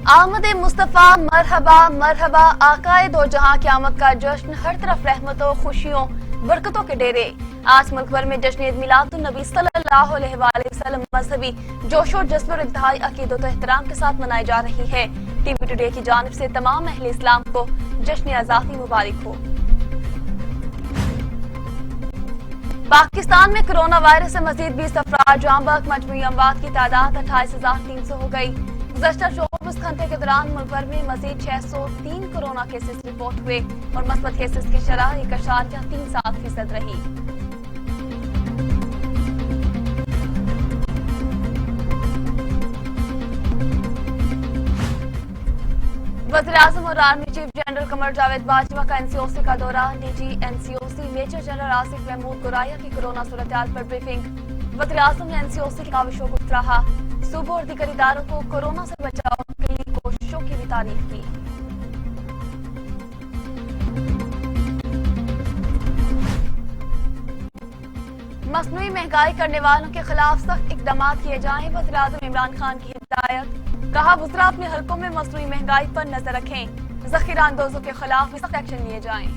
आमद मुस्तफ़ा मरहबा मरहबा आकाए दो जहां की आमद का जश्न, हर तरफ रहमतों खुशियों बरकतों के डेरे। आज मुल्क भर में जश्न ईद मिलादुन नबी सल्लल्लाहु अलैहि वसल्लम मजहबी जोशो जज्ब और इंतहाई अकीदत और एहतराम के साथ मनाई जा रही है। टीवी टुडे की जानिब से तमाम अहले इस्लाम को जश्न आज़ादी मुबारक हो। पाकिस्तान में कोरोना वायरस से मजीद 20 अफराद जाँ बहक, मजमूई अमवात की तादाद 28,300 हो गई। गुज़श्ता 24 घंटे के दौरान मुल्क भर में मजीद 603 कोरोना केसेस रिपोर्ट हुए और मस्बत केसेस की शरह 1.37% रही। वज़ीर-ए-आज़म और army chief general Qamar Javed Bajwa का एनसीओसी का दौरा। DG NCOC major general Asif Mahmood Guraya की कोरोना सूरत-ए-हाल पर ब्रीफिंग। वज़ीर-ए-आज़म ने एनसीओसी की काविशों को सराहा। सूबों और दीगर इदारों को कोरोना से बचाव के लिए कोशिशों की भी तारीफ की। मसनूई महंगाई करने वालों के खिलाफ सख्त इकदाम किए जाएं। वज़ीर-ए-आज़म इमरान खान की हिदायत। कहा, वज़रा अपने हलकों में मसनूई महंगाई पर नजर रखें, ज़ख़ीरा अंदोजों के खिलाफ भी सख्त एक्शन लिए जाएं।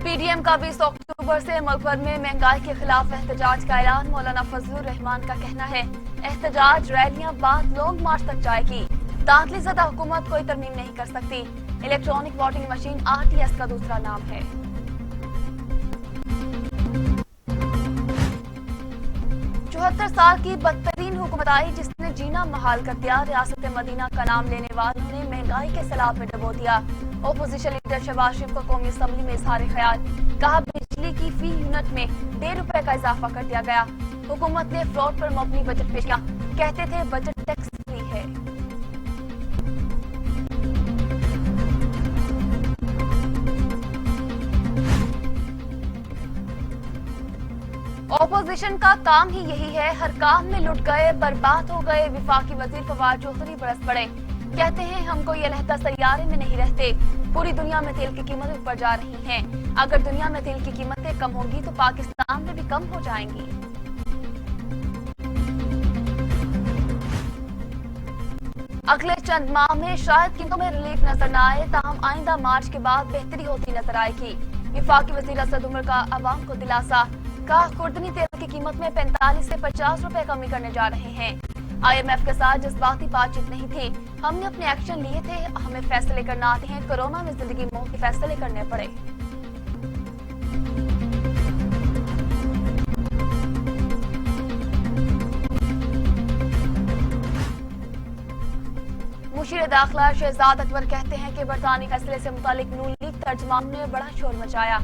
पीडीएम का 20 अक्टूबर से मुल्क भर में महंगाई के खिलाफ एहतजाज का ऐलान। मौलाना फजलुर रहमान का कहना है, एहतजाज रैलियां बाद लॉन्ग मार्च तक जाएगी। दाखिली ज़दा हुकूमत कोई तरमीम नहीं कर सकती। इलेक्ट्रॉनिक वोटिंग मशीन आरटीएस का दूसरा नाम है। 74 साल की बदतरीन हुकूमत आई जिसने जीना महाल कर दिया। रियासत मदीना का नाम लेने वालों ने महंगाई के सैलाब में डुबो दिया। ओपोजिशन लीडर शहबाज शरीफ को कौमी असम्बली में इजहार ख्याल। कहा, बिजली की फी यूनिट में ₹1.5 का इजाफा कर दिया गया। हुकूमत ने फ्रॉड पर मबनी बजट पेश किया। कहते थे बजट टैक्स फ्री है। ओपोजिशन का काम ही यही है, हर काम में लुट गए, बर्बाद हो गए। विफाकी वजीर फवाद चौधरी बरस पड़े। कहते हैं हम कोई अलहदा सैयारे में नहीं रहते। पूरी दुनिया में तेल की कीमतें ऊपर जा रही हैं। अगर दुनिया में तेल की कीमतें कम होंगी तो पाकिस्तान में भी कम हो जाएंगी। अगले चंद माह में शायद कीमतों में रिलीफ नजर न आए, ताहम आइंदा मार्च के बाद बेहतरी होती नजर आएगी। विफाकी वजीर असद उमर का अवाम को दिलासा। कहा, खुर्दनी तेल की कीमत में 45 से 50 रुपए कमी करने जा रहे हैं। IMF के साथ जज्बाती बातचीत नहीं थी, हमने अपने एक्शन लिए थे। हमें फैसले करना आते हैं, कोरोना में जिंदगी मौत के फैसले करने पड़े। मुशीर दाखिला शहजाद अकबर कहते हैं कि बरतानी फैसले से मुतालिक नून लीग तर्जमान ने बड़ा शोर मचाया।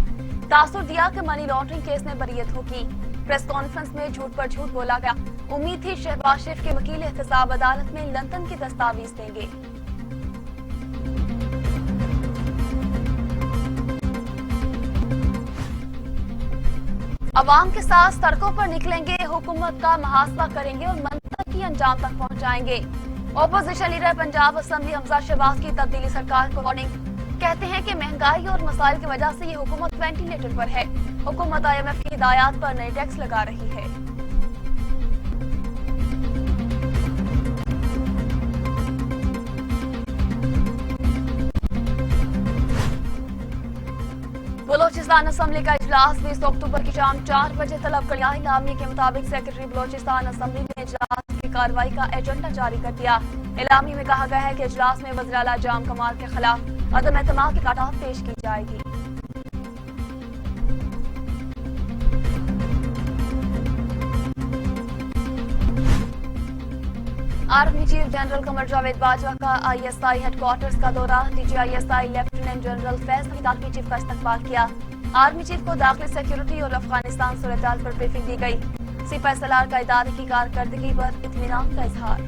तासुर दिया कि मनी लॉन्ड्रिंग केस में बरियत होगी। प्रेस कॉन्फ्रेंस में झूठ पर झूठ बोला गया। उम्मीद थी शहबाज शरीफ के वकील एहतसाब अदालत में लंदन की दस्तावेज देंगे। अवाम के साथ सड़कों पर निकलेंगे, हुकूमत का मुहासबा करेंगे और मंतकी अंजाम तक पहुंचाएंगे। Opposition leader Punjab assembly Hamza Shahbaz की तब्दीली सरकार को वार्निंग। कहते हैं कि महंगाई और मसाइल की वजह से ये हुकूमत वेंटिलेटर पर है। हुकूमत IMF की हिदायत पर नए टैक्स लगा रही है। बलोचिस्तान असेंबली का इजलास 20 अक्टूबर की शाम 4 बजे तलब कर लिया। इलामी के मुताबिक सेक्रेटरी बलोचिस्तान असेंबली ने इजलास की कार्रवाई का एजेंडा जारी कर दिया। इलामी में कहा गया है कि इजलास में वज़ीर आला जाम कमाल के खिलाफ अदम एतमाद की खिताब पेश की जाएगी। Army chief general Qamar Javed Bajwa का ISI हेडक्वार्टर्स का दौरा। DGISI लेफ्टिनेंट जनरल फैज हमीदार की चीफ का इस्तकबाल किया। आर्मी चीफ को दाखिली सिक्योरिटी और अफगानिस्तान सूरत-ए-हाल पर ब्रीफिंग दी गई। सिपहसालार का इदारे की कारकर्दगी पर इत्मीनान का इजहार।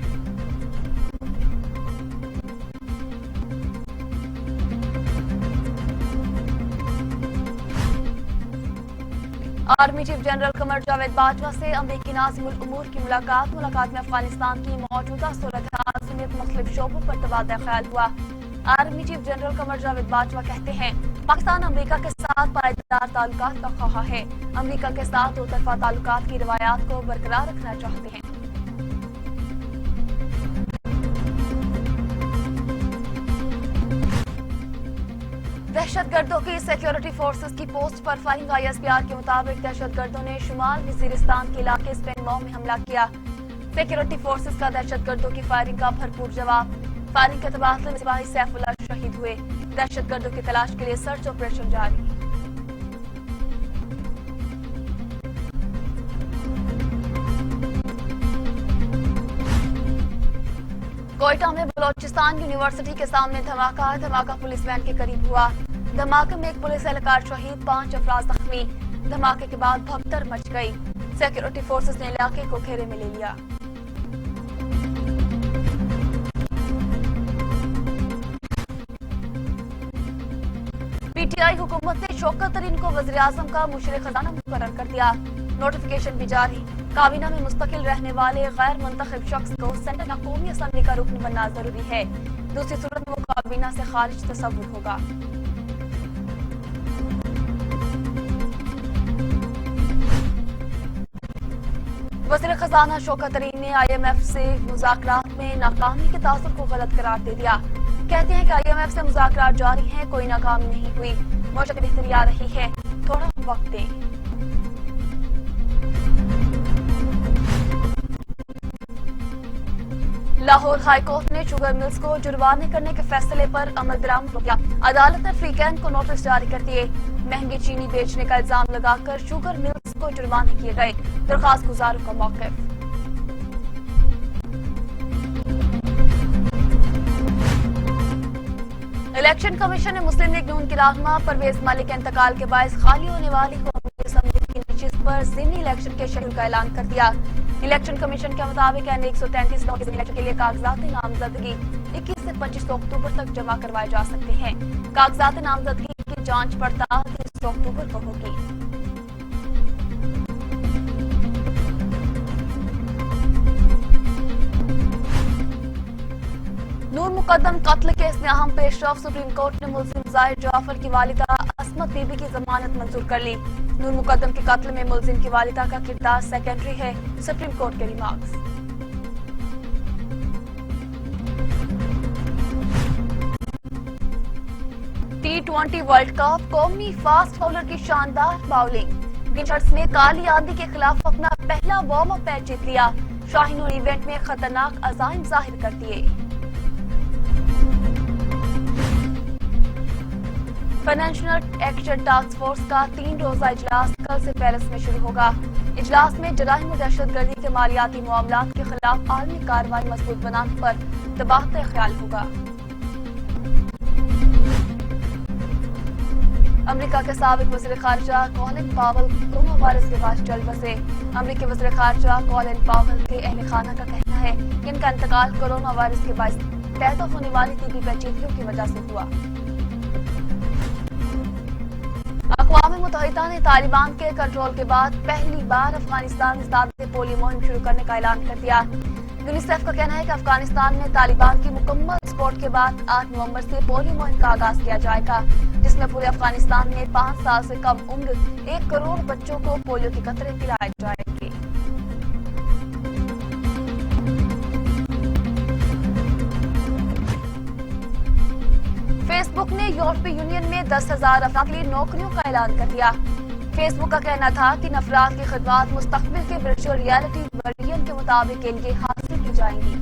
Army chief general Qamar Javed Bajwa से अमरीकी नाज़िमुल उमूर की मुलाकात में अफगानिस्तान की मौजूदा सूरत-ए-हाल समेत मुख्तलिफ शोबों पर तबादला ख्याल हुआ। Army chief general Qamar Javed Bajwa कहते हैं पाकिस्तान अमेरिका के साथ पायदार ताल्लुकात का ख्वाह है। अमेरिका के साथ दो तरफा ताल्लुकात की रवायात को बरकरार रखना चाहते हैं। दहशतगर्दों की सिक्योरिटी फोर्सेस की पोस्ट पर फायरिंग। ISPR के मुताबिक दहशतगर्दों ने शुमाल वजीरिस्तान के इलाके स्पेनवाउ में हमला किया। सिक्योरिटी फोर्सेस का दहशतगर्दों की फायरिंग का भरपूर जवाब। फायरिंग के तबादले में सिपाही सैफुल्लाह शहीद हुए। दहशतगर्दों की तलाश के लिए सर्च ऑपरेशन जारी। कोयटा में बलोचिस्तान यूनिवर्सिटी के सामने धमाका पुलिस वैन के करीब हुआ। धमाके में एक पुलिस एहलकार शहीद, 5 अफराद जख्मी। धमाके के बाद भगदड़ मच गई। सिक्योरिटी फोर्सेस ने इलाके को घेरे में ले लिया। PTI हुकूमत ने शौकत तरीन को वज़ीर आज़म का मुशीर खजाना मुकर्रर कर दिया। नोटिफिकेशन भी जारी। काबीना में मुस्तकिल रहने वाले गैर मुंतखब शख्स को सेंट्रल कौमी असम्बली का रुकन बनना जरूरी है। दूसरी सूरत में वो काबीना से खारिज तस्वुर होगा। वज़ीर खजाना शौकत तरीन ने IMF से मुज़ाकरात में नाकामी के तासुर को गलत करार दे दिया। कहते हैं कि IMF से मुज़ाकरात जारी हैं, कोई नाकामी नहीं हुई, मौजूद बेहतरी आ रही है, थोड़ा वक्त दें। लाहौर हाई कोर्ट ने शुगर मिल्स को जुर्माने करने के फैसले पर अमल दरामद हो गया। अदालत ने फ्रीकैन को नोटिस जारी कर दिए। महंगी चीनी बेचने का इल्जाम लगाकर शुगर मिल्स को जुर्माने किए गए। दरखास्त गुजारों का मौक़िफ़। इलेक्शन कमीशन ने मुस्लिम लीग नून की रहनुमा परवेज मालिक के इंतकाल के बायस खाली होने वाली कौमी असम्बली की नशिस्त पर ज़िमनी इलेक्शन के शेड्यूल का ऐलान कर दिया। इलेक्शन कमीशन के मुताबिक N 133 लोग इस इलेक्शन के लिए कागजात नामजदगी 21 से 25 अक्टूबर तक जमा करवाए जा सकते हैं। कागजात नामजदगी की जांच पड़ताल 30 अक्टूबर को होगी। नूर मुकद्दम कत्ल केस में अहम पेशरफ। सुप्रीम कोर्ट ने मुलजिम जाहिर जाफर की वालिदा असमत बीबी की जमानत मंजूर कर ली। नूर मुकद्दम के कत्ल में मुलजिम की वालिदा का किरदार सेकेंडरी है, सुप्रीम कोर्ट के रिमार्क्स। T20 वर्ल्ड कप कौमी फास्ट बॉलर की शानदार बाउलिंग। गिलहर्ट्स ने काली आंधी के खिलाफ अपना पहला वार्म अप मैच जीत लिया। शाहीनों ने इवेंट में खतरनाक अज़ाइम जाहिर कर दिए। फाइनेंशियल एक्शन टास्क फोर्स का 3 रोजा इजलास कल से पेरिस में शुरू होगा। इजलास में जराइम और दहशतगर्दी के मालियाती मामलात के खिलाफ आलमी कार्रवाई मजबूत बनाने पर तबादला ख्याल होगा। अमेरिका के साबिक वज़ीर ख़ारिजा कॉलिन पावल कोरोना वायरस के बाद चल बसे। अमेरिकी वज़ीर ख़ारिजा कॉलिन पावल के अहल खाना का कहना है कि इनका इंतकाल कोरोना वायरस के बायस पैदा होने वाली टीबी पेचीदगियों की वजह से हुआ। अक़वाम मुत्तहिदा ने तालिबान के कंट्रोल के बाद पहली बार अफगानिस्तान में सादे पोलियो मुहिम शुरू करने का ऐलान कर दिया। यूनिसेफ का कहना है कि अफगानिस्तान में तालिबान की मुकम्मल सपोर्ट के बाद 8 नवंबर से पोलियो मुहिम का आगाज किया जाएगा, जिसमें पूरे अफगानिस्तान में 5 साल से कम उम्र 1 करोड़ बच्चों को पोलियो के कतरे पिलाए जाएंगे। फेसबुक ने यूरोपीय यूनियन में 10,000 अफराद के लिए नौकरियों का ऐलान कर दिया। फेसबुक का कहना था कि अफराद की खदमात मुस्तकबिल के वर्चुअल रियलिटी वर्जन के मुताबिक के लिए हासिल की जाएंगी।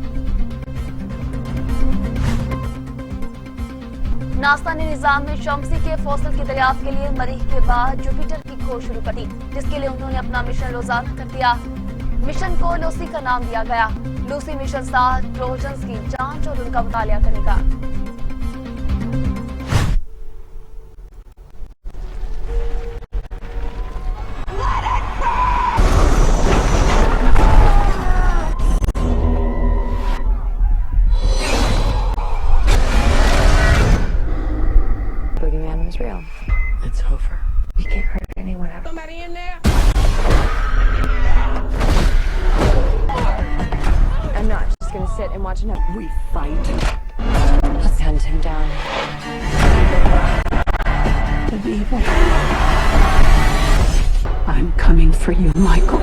नासा ने निजाम में शम्सी के फॉसिल की दरियाफ्त के लिए मरीख के बाद जुपिटर की खोज शुरू कर दी, जिसके लिए उन्होंने अपना मिशन रोजाना कर दिया। मिशन को लूसी का नाम दिया गया। लूसी मिशन 7 ट्रोजन्स की जांच और उनका मुतालिया करेगा। Real. It's over. You can't hurt anyone ever. Somebody in there? I'm not just gonna sit and watch him. We fight. Let's hunt him down. The evil. I'm coming for you, Michael.